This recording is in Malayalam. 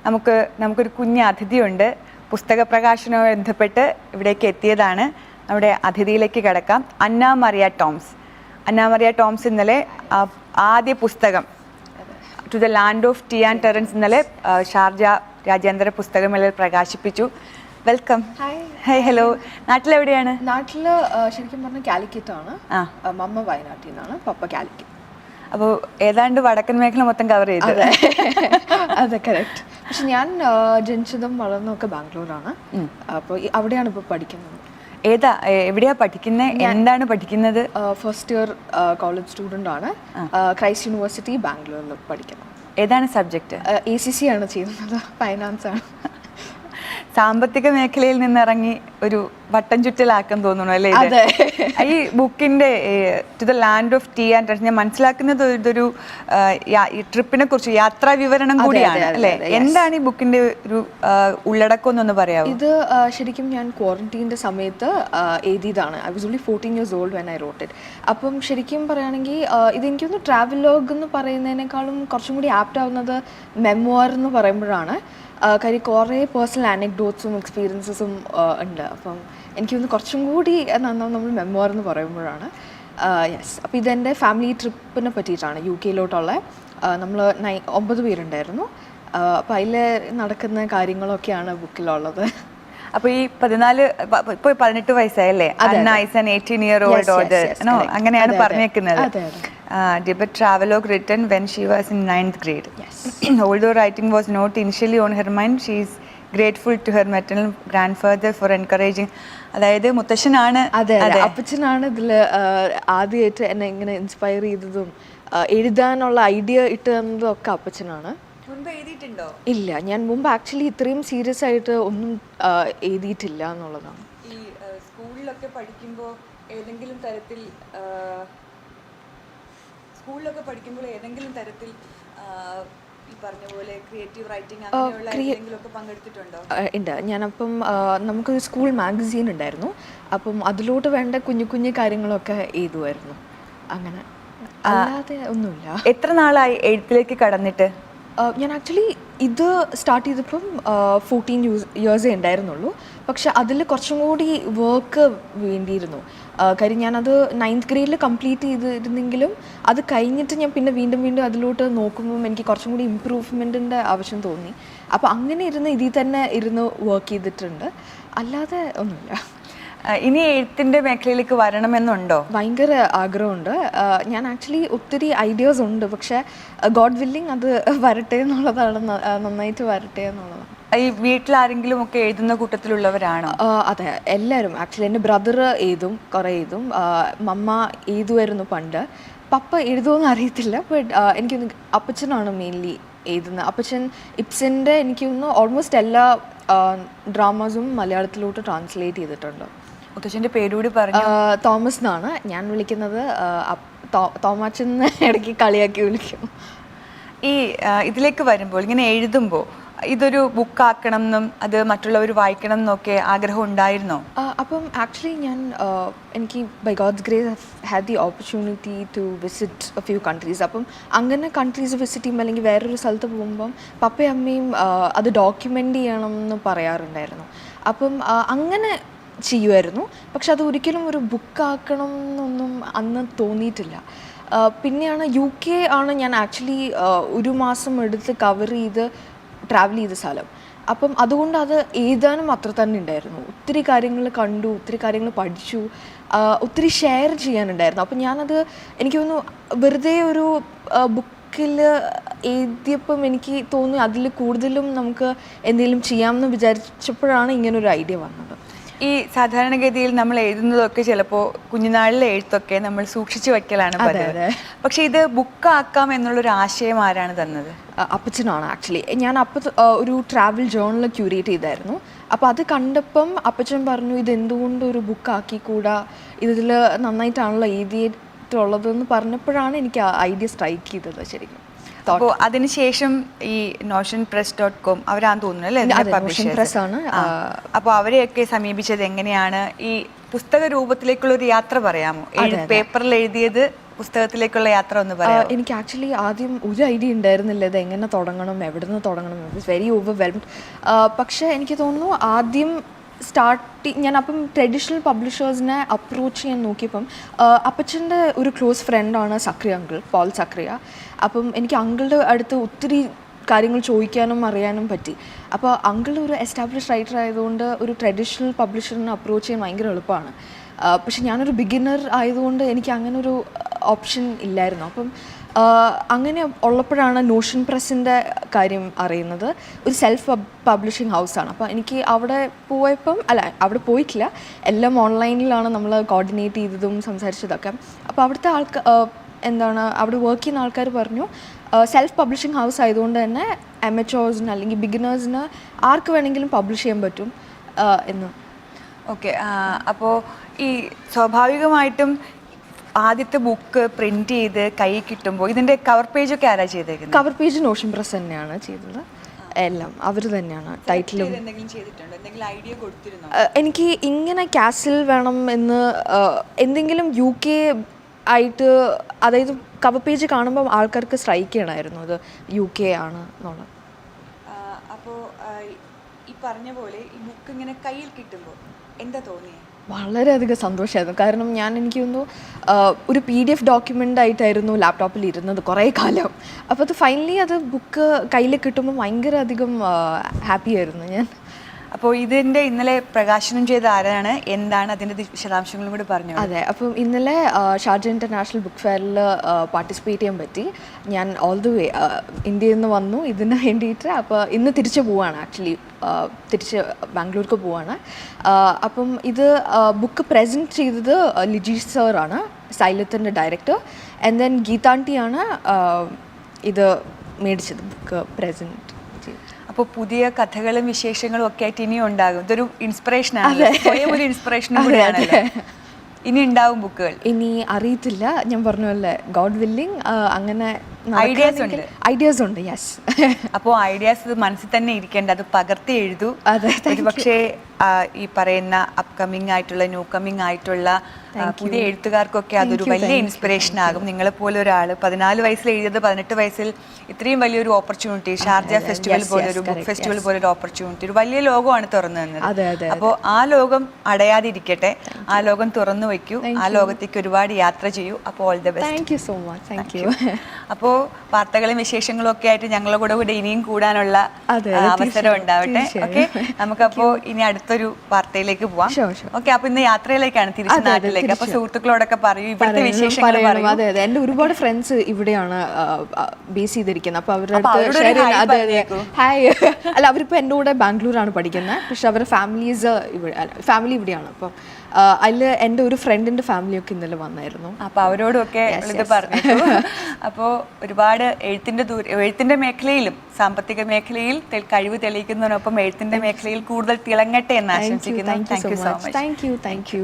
നമുക്കൊരു കുഞ്ഞ് അതിഥിയുണ്ട്. പുസ്തക പ്രകാശനവുമായി ബന്ധപ്പെട്ട് ഇവിടേക്ക് എത്തിയതാണ്. നമ്മുടെ അതിഥിയിലേക്ക് കിടക്കാം. അന്ന മറിയ ടോംസ് ഇന്നലെ ആദ്യ പുസ്തകം to the land of tea and Terence ഇന്നലെ ഷാർജ രാജ്യാന്തര പുസ്തകമേളയിൽ പ്രകാശിപ്പിച്ചു. വെൽക്കം. ഹായ്. ഹലോ. നാട്ടിലെവിടെയാണ്? നാട്ടില് ശരിക്കും പറഞ്ഞാൽ കാലിക്കറ്റാണ്. മമ്മ വയനാട്ടിൽ നിന്നാണ്, പപ്പ കാലിക്കറ്റ്. അപ്പോൾ ഏതാണ്ട് വടക്കൻ മേഖല മൊത്തം കവർ ചെയ്തു. അതെ, കറക്റ്റ്. പക്ഷെ ഞാൻ ജനിച്ചതും വളർന്നതൊക്കെ ബാംഗ്ലൂരാണ്. അപ്പോൾ അവിടെയാണ് ഇപ്പോൾ പഠിക്കുന്നത്. എവിടെയാ പഠിക്കുന്നത്? എന്താണ് പഠിക്കുന്നത്? ഫസ്റ്റ് ഇയർ കോളേജ് സ്റ്റുഡൻ്റ് ആണ്. ക്രൈസ്റ്റ് യൂണിവേഴ്സിറ്റി ബാംഗ്ലൂരിൽ പഠിക്കുന്നത്. ഏതാണ് സബ്ജക്റ്റ്? ACC ആണ് ചെയ്യുന്നത്, ഫൈനാൻസ് ആണ്. സാമ്പത്തിക മേഖലയിൽ നിന്നിറങ്ങി ഒരു വട്ടം ചുറ്റലാക്കാൻ തോന്നുന്നു അല്ലേ? ഈ ബുക്കിന്റെ to the land of tea and Terence ഞാൻ മനസ്സിലാക്കുന്നത് ഇതൊരു ട്രിപ്പിനെ കുറിച്ച് യാത്രാ വിവരണം കൂടിയാണ് അല്ലേ? എന്താണ് ഈ ബുക്കിന്റെ ഒരു ഉള്ളടക്കം എന്നൊന്ന് പറയാമോ? ഇത് ശരിക്കും ഞാൻ ക്വാറന്റീൻ്റെ സമയത്ത് എഴുതിയതാണ്. I was only 14 years old when I wrote it. അപ്പം ശരിക്കും പറയുകയാണെങ്കിൽ ഇതെനിക്കൊന്ന് ട്രാവലോഗ് എന്ന് പറയുന്നതിനേക്കാളും കുറച്ചും കൂടി ആപ്റ്റ് ആവുന്നത് മെമ്മോർ എന്ന് പറയുമ്പോഴാണ്. കാര്യം കുറേ പേഴ്സണൽ ആനക്ഡോട്ട്സും എക്സ്പീരിയൻസസും ഉണ്ട്. അപ്പം എനിക്കൊന്ന് കുറച്ചും കൂടി നന്നാവും നമ്മൾ മെമ്മോർ എന്ന് പറയുമ്പോഴാണ്. യെസ്. അപ്പോൾ ഇതെൻ്റെ ഫാമിലി ട്രിപ്പിനെ പറ്റിയിട്ടാണ്, UK യിലോട്ടുള്ള. നമ്മൾ 9 പേരുണ്ടായിരുന്നു. അപ്പോൾ അതിൽ നടക്കുന്ന കാര്യങ്ങളൊക്കെയാണ് ബുക്കിലുള്ളത്. അപ്പോൾ ഈ 18 വയസ്സായല്ലേ? Anna is an 18-year-old daughter. അങ്ങനെയാണ് പറഞ്ഞേക്കുന്നത്. Did a travelogue written when she was in 9th grade. Yes. Although writing was not initially on her mind, she is grateful to her maternal grandfather for encouraging. അതായത് മുത്തശ്ശനാണ്, അപ്പച്ചനാണ് ഇതിൽ ആദ്യമായിട്ട് എന്നെ ഇങ്ങനെ ഇൻസ്പയർ ചെയ്തതും എഴുതാനുള്ള ഐഡിയ ഇട്ട് തന്നതും ഒക്കെ അപ്പച്ചനാണ്. എഴുതിയിട്ടുണ്ടോ? ഇല്ല, ഞാൻ മുമ്പ് ആക്ച്വലി ഇത്രയും സീരിയസ് ആയിട്ട് ഒന്നും എഴുതിയിട്ടില്ല എന്നുള്ളതാണ്. ഈ സ്കൂളിലൊക്കെ പഠിക്കുമ്പോൾ ഏതെങ്കിലും തരത്തിൽ ഈ പറഞ്ഞ പോലെ ക്രിയേറ്റീവ് റൈറ്റിംഗ് അങ്ങനെയുള്ള എന്തെങ്കിലുമൊക്കെ പങ്കെടുത്തിട്ടുണ്ടോ? ഉണ്ട്. ഞാനപ്പം നമുക്കൊരു സ്കൂൾ മാഗസീൻ ഉണ്ടായിരുന്നു. അപ്പം അതിലോട്ട് വേണ്ട കുഞ്ഞു കുഞ്ഞു കാര്യങ്ങളൊക്കെ എഴുതുമായിരുന്നു. അങ്ങനെ അല്ലാതെ ഒന്നുമില്ല. എത്ര നാളായി എഴുത്തിലേക്ക് കടന്നിട്ട്? ഞാൻ ആക്ച്വലി ഇത് സ്റ്റാർട്ട് ചെയ്തപ്പം 14 years ഉണ്ടായിരുന്നുള്ളൂ. പക്ഷെ അതിൽ കുറച്ചും കൂടി വർക്ക് വേണ്ടിയിരുന്നു. കാര്യം ഞാനത് 9th grade കംപ്ലീറ്റ് ചെയ്തിരുന്നെങ്കിലും അത് കഴിഞ്ഞിട്ട് ഞാൻ പിന്നെ വീണ്ടും അതിലോട്ട് നോക്കുമ്പം എനിക്ക് കുറച്ചും കൂടി ഇമ്പ്രൂവ്മെൻറ്റിൻ്റെ ആവശ്യം തോന്നി. അപ്പോൾ അങ്ങനെ ഇതിൽ തന്നെ വർക്ക് ചെയ്തിട്ടുണ്ട്. അല്ലാതെ ഒന്നുമില്ല. ഇനി എഴുത്തിൻ്റെ മേഖലയിലേക്ക് വരണമെന്നുണ്ടോ? ഭയങ്കര ആഗ്രഹമുണ്ട്. ഞാൻ ആക്ച്വലി ഒത്തിരി ഐഡിയാസ് ഉണ്ട്. പക്ഷേ ഗോഡ് വില്ലിങ് അത് വരട്ടെ എന്നുള്ളതാണ്, നന്നായിട്ട് വരട്ടെ എന്നുള്ളതാണ്. ഈ വീട്ടിലാരെങ്കിലും ഒക്കെ എഴുതുന്ന കൂട്ടത്തിലുള്ളവരാണോ? അതെ, എല്ലാവരും. ആക്ച്വലി എൻ്റെ ബ്രദർ കുറേ എഴുതും. മമ്മ എഴുതുമായിരുന്നു പണ്ട്. പപ്പ എഴുതുമെന്ന് അറിയത്തില്ല. ബട്ട് എനിക്കൊന്ന് അപ്പച്ചനാണ് മെയിൻലി എഴുതുന്നത്. അപ്പച്ചൻ ഇബ്സൻ്റെ എനിക്കൊന്ന് ഓൾമോസ്റ്റ് എല്ലാ ഡ്രാമാസും മലയാളത്തിലോട്ട് ട്രാൻസ്ലേറ്റ് ചെയ്തിട്ടുണ്ട്. മുത്തച്ഛൻ്റെ പേരുകൂടി പറഞ്ഞു. തോമസ് എന്നാണ് ഞാൻ വിളിക്കുന്നത്. തോമാച്ചൻ ഇടയ്ക്ക് കളിയാക്കി വിളിക്കും. ഈ ഇതിലേക്ക് വരുമ്പോൾ, ഇങ്ങനെ എഴുതുമ്പോൾ ഇതൊരു ബുക്കാക്കണം എന്നും അത് മറ്റുള്ളവർ വായിക്കണം എന്നൊക്കെ ആഗ്രഹം ഉണ്ടായിരുന്നോ? അപ്പം ആക്ച്വലി എനിക്ക് by God's grace had the opportunity to visit a few countries. അപ്പം അങ്ങനെ കൺട്രീസ് വിസിറ്റ് ചെയ്യുമ്പോൾ അല്ലെങ്കിൽ വേറൊരു സ്ഥലത്ത് പോകുമ്പം പപ്പയും അമ്മയും അത് ഡോക്യുമെൻ്റ് ചെയ്യണം എന്ന് പറയാറുണ്ടായിരുന്നു. അപ്പം അങ്ങനെ ചെയ്യുമായിരുന്നു. പക്ഷെ അത് ഒരിക്കലും ഒരു ബുക്കാക്കണം എന്നൊന്നും അന്ന് തോന്നിയിട്ടില്ല. പിന്നെയാണ് UK ആണ് ഞാൻ ആക്ച്വലി 1 മാസം എടുത്ത് കവർ ചെയ്ത് ട്രാവൽ ചെയ്ത സ്ഥലം. അപ്പം അതുകൊണ്ട് അത് എഴുതാനും അത്ര തന്നെ ഉണ്ടായിരുന്നു. ഒത്തിരി കാര്യങ്ങൾ കണ്ടു, ഒത്തിരി കാര്യങ്ങൾ പഠിച്ചു, ഒത്തിരി ഷെയർ ചെയ്യാനുണ്ടായിരുന്നു. അപ്പം ഞാനത് എനിക്ക് തോന്നുന്നു വെറുതെ ഒരു ബുക്കിൽ എഴുതിയപ്പം എനിക്ക് തോന്നി അതിൽ കൂടുതലും നമുക്ക് എന്തെങ്കിലും ചെയ്യാമെന്ന് വിചാരിച്ചപ്പോഴാണ് ഇങ്ങനൊരു ഐഡിയ വന്നത്. ഈ സാധാരണഗതിയിൽ നമ്മൾ എഴുതുന്നതൊക്കെ ചിലപ്പോൾ കുഞ്ഞുനാളിലെ എഴുത്തൊക്കെ നമ്മൾ സൂക്ഷിച്ചു വയ്ക്കലാണ് പതിവ്. പക്ഷെ ഇത് ബുക്കാക്കാം എന്നുള്ളൊരു ആശയം ആരാണ് തന്നത്? അപ്പച്ചനാണ് ആക്ച്വലി. ഞാൻ ഒരു ട്രാവൽ ജേർണൽ ക്യൂറേറ്റ് ചെയ്തായിരുന്നു. അപ്പോൾ അത് കണ്ടപ്പം അപ്പച്ചൻ പറഞ്ഞു, ഇതെന്തുകൊണ്ട് ഒരു ബുക്കാക്കിക്കൂടാ, ഇതിൽ നന്നായിട്ടാണല്ലോ എഴുതിയിട്ടുള്ളതെന്ന് പറഞ്ഞപ്പോഴാണ് എനിക്ക് ആ ഐഡിയ സ്ട്രൈക്ക് ചെയ്തത് ശരിക്കും. അപ്പോൾ അതിനുശേഷം ഈ notionpress.com അവരാന്ന് തോന്നുന്നു അല്ലേ? അപ്പോൾ അവരെയൊക്കെ സമീപിച്ചത് എങ്ങനെയാണ്? ഈ പുസ്തക രൂപത്തിലേക്കുള്ള ഒരു യാത്ര പറയാമോ? പേപ്പറിൽ എഴുതിയത് പുസ്തകത്തിലേക്കുള്ള യാത്ര ഒന്ന് പറയാം. എനിക്ക് ആക്ച്വലി ആദ്യം ഒരു ഐഡിയ ഉണ്ടായിരുന്നില്ല ഇത് എങ്ങനെ തുടങ്ങണം, എവിടെ നിന്ന് തുടങ്ങണം. It was very overwhelmed. പക്ഷേ എനിക്ക് തോന്നുന്നു ആദ്യം ഞാൻ അപ്പം ട്രഡീഷണൽ പബ്ലിഷേഴ്സിനെ അപ്രോച്ച് ചെയ്യാൻ നോക്കിയപ്പം അപ്പച്ചൻ്റെ ഒരു ക്ലോസ് ഫ്രണ്ടാണ് സക്രിയ അങ്കിൾ, പോൾ സക്രിയ. അപ്പം എനിക്ക് അങ്കിളുടെ അടുത്ത് ഒത്തിരി കാര്യങ്ങൾ ചോദിക്കാനും അറിയാനും പറ്റി. അപ്പോൾ അങ്കിൾ ഒരു എസ്റ്റാബ്ലിഷ് റൈറ്റർ ആയതുകൊണ്ട് ഒരു ട്രഡീഷണൽ പബ്ലിഷറിനെ അപ്രോച്ച് ചെയ്യാൻ ഭയങ്കര എളുപ്പമാണ്. പക്ഷെ ഞാനൊരു ബിഗിനർ ആയതുകൊണ്ട് എനിക്ക് അങ്ങനെ ഒരു ഓപ്ഷൻ ഇല്ലായിരുന്നു. അപ്പം അങ്ങനെ ഉള്ളപ്പോഴാണ് നോഷൻ പ്രസ്സിൻ്റെ കാര്യം അറിയുന്നത്. ഒരു സെൽഫ് പബ്ലിഷിംഗ് ഹൗസാണ്. അപ്പോൾ എനിക്ക് അവിടെ പോയപ്പം അവിടെ പോയിട്ടില്ല, എല്ലാം ഓൺലൈനിലാണ് നമ്മൾ കോർഡിനേറ്റ് ചെയ്തതും സംസാരിച്ചതൊക്കെ. അപ്പോൾ അവിടുത്തെ അവിടെ വർക്ക് ചെയ്യുന്ന ആൾക്കാർ പറഞ്ഞു സെൽഫ് പബ്ലിഷിംഗ് ഹൗസ് ആയതുകൊണ്ട് തന്നെ അമച്വേഴ്സിന് അല്ലെങ്കിൽ ബിഗിനേഴ്സിന് ആർക്ക് വേണമെങ്കിലും പബ്ലിഷ് ചെയ്യാൻ പറ്റും എന്ന്. ഓക്കെ, അപ്പോൾ ഈ സ്വാഭാവികമായിട്ടും ആദ്യത്തെ ബുക്ക് പ്രിന്റ് ചെയ്ത് കൈ കിട്ടുമ്പോൾ ഇതിന്റെ കവർ പേജ് ഒക്കെ ആരാ ചെയ്തേക്കുന്നത്? കവർ പേജ് നോഷൻ പ്രസ് തന്നെയാണ് ചെയ്തത്. എല്ലാം അവർ തന്നെയാണ്. ടൈറ്റിലും എനിക്ക് ഇങ്ങനെ കാസിൽ വേണം എന്ന് എന്തെങ്കിലും UK ആയിട്ട്, അതായത് കവർ പേജ് കാണുമ്പോൾ ആൾക്കാർക്ക് സ്ട്രൈക്ക് ചെയ്യണമായിരുന്നു അത് UK ആണ് എന്നുള്ളത്. അപ്പോൾ ഈ പറഞ്ഞ പോലെ ഈ ബുക്ക് ഇങ്ങനെ കയ്യിൽ കിട്ടുമ്പോൾ എന്താ തോന്നിയത്? വളരെയധികം സന്തോഷമായിരുന്നു. കാരണം എനിക്ക് തോന്നുന്നു ഒരു PDF ഡോക്യുമെൻ്റ് ആയിട്ടായിരുന്നു ലാപ്ടോപ്പിൽ ഇരുന്നത് കുറേ കാലം. അപ്പോൾ അത് ഫൈനലി അത് ബുക്ക് കയ്യിൽ കിട്ടുമ്പോൾ ഭയങ്കര അധികം ഹാപ്പി ആയിരുന്നു ഞാൻ. അപ്പോൾ ഇതിൻ്റെ ഇന്നലെ പ്രകാശനം ചെയ്ത ആരാണ്, എന്താണ് അതിൻ്റെ വിശദാംശങ്ങളും കൂടി പറഞ്ഞു? അതെ, അപ്പം ഇന്നലെ ഷാർജ ഇൻ്റർനാഷണൽ ബുക്ക് ഫെയറിൽ പാർട്ടിസിപ്പേറ്റ് ചെയ്യാൻ പറ്റി. ഞാൻ ഓൾ ദ വേ ഇന്ത്യയിൽ നിന്ന് വന്നു ഇതിന് വേണ്ടിയിട്ട്. അപ്പോൾ ഇന്ന് തിരിച്ചു പോവാണ്, ആക്ച്വലി തിരിച്ച് ബാംഗ്ലൂർക്ക് പോവാണ്. അപ്പം ഇത് ബുക്ക് പ്രസൻറ്റ് ചെയ്തത് ലിജീഷ് സാറാണ്, സൈലത്തിൻ്റെ ഡയറക്ടർ. ആൻഡ് ദെൻ ഗീതാൻറ്റിയാണ് ഇത് മേടിച്ചത്, ബുക്ക് പ്രസൻറ്റ്. അപ്പോൾ പുതിയ കഥകളും വിശേഷങ്ങളും ഒക്കെ ആയിട്ട് ഇനിയും ഉണ്ടാകും. ഇതൊരു ഇൻസ്പിറേഷനാണ്, ഒരു ഇൻസ്പിറേഷനും കൂടിയാണല്ലോ. ഇനി ഉണ്ടാവും ബുക്കുകൾ? ഇനി അറിയത്തില്ല, ഞാൻ പറഞ്ഞ പോലെ ഗോഡ് വില്ലിങ് അങ്ങനെ ഐഡിയാസ് ഉണ്ട്. യെസ്. അപ്പോൾ ഐഡിയാസ് മനസ്സിൽ തന്നെ ഇരിക്കേണ്ട, അത് പകർത്തി എഴുതൂ. പക്ഷേ ഈ പറയുന്ന അപ്കമിങ് ആയിട്ടുള്ള ന്യൂ കമ്മിങ് ആയിട്ടുള്ള പുതിയ എഴുത്തുകാർക്കൊക്കെ അതൊരു വലിയ ഇൻസ്പിറേഷൻ ആകും. നിങ്ങളെപ്പോലെ ഒരാൾ 14 വയസ്സിൽ എഴുതിയത് 18 വയസ്സിൽ ഇത്രയും വലിയൊരു ഓപ്പർച്യൂണിറ്റി, ഷാർജ ഫെസ്റ്റിവൽ പോലെ ഒരു ബുക്ക് ഫെസ്റ്റിവൽ പോലെ ഒരു ഓപ്പർച്യൂണിറ്റി, ഒരു വലിയ ലോകമാണ് തുറന്നു തന്നത്. അപ്പോൾ ആ ലോകം അടയാതിരിക്കട്ടെ, ആ ലോകം തുറന്നു വയ്ക്കൂ, ആ ലോകത്തേക്ക് ഒരുപാട് യാത്ര ചെയ്യൂ. അപ്പോൾ all the best. Thank you so much. Thank you. അപ്പോൾ വാർത്തകളും വിശേഷങ്ങളും ഒക്കെ ആയിട്ട് ഞങ്ങളുടെ കൂടെ ഇനിയും കൂടാനുള്ള അവസരം ഉണ്ടാവട്ടെ. ഓക്കെ, നമുക്കപ്പോൾ ഇനി അടുത്തൊരു വാർത്തയിലേക്ക് പോവാം. ഓക്കെ, അപ്പൊ ഇന്ന് യാത്രയിലേക്കാണ്, തിരിച്ച് നാട്ടിലേക്ക്. അപ്പൊ സുഹൃത്തുക്കളോടൊക്കെ പറയൂ, ഇവിടുത്തെ വിശേഷങ്ങൾ പറയൂ. അതെ അതെ, എൻ്റെ ഒരുപാട് ഫ്രണ്ട്സ് ഇവിടെയാണ് ബേസ് ചെയ്തിരിക്കുന്നത്. അപ്പൊ അവരുടെ ഹായ് അല്ല, അവരിപ്പോൾ എൻ്റെ കൂടെ ബാംഗ്ലൂരാണ് പഠിക്കുന്നത്. പക്ഷെ അവരുടെ ഫാമിലി ഇവിടെയാണ്. അപ്പം അതിൽ എൻ്റെ ഒരു ഫ്രണ്ടിൻ്റെ ഫാമിലിയൊക്കെ ഇന്നലെ വന്നായിരുന്നു. അപ്പോൾ അവരോടൊക്കെ ഇത് പറഞ്ഞു. അപ്പോൾ ഒരുപാട് എഴുത്തിൻ്റെ മേഖലയിലും സാമ്പത്തിക മേഖലയിൽ കഴിവ് തെളിയിക്കുന്നതിനൊപ്പം എഴുത്തിൻ്റെ മേഖലയിൽ കൂടുതൽ തിളങ്ങട്ടെ എന്ന് ആശംസിക്കുന്നു. Thank you so much. Thank you.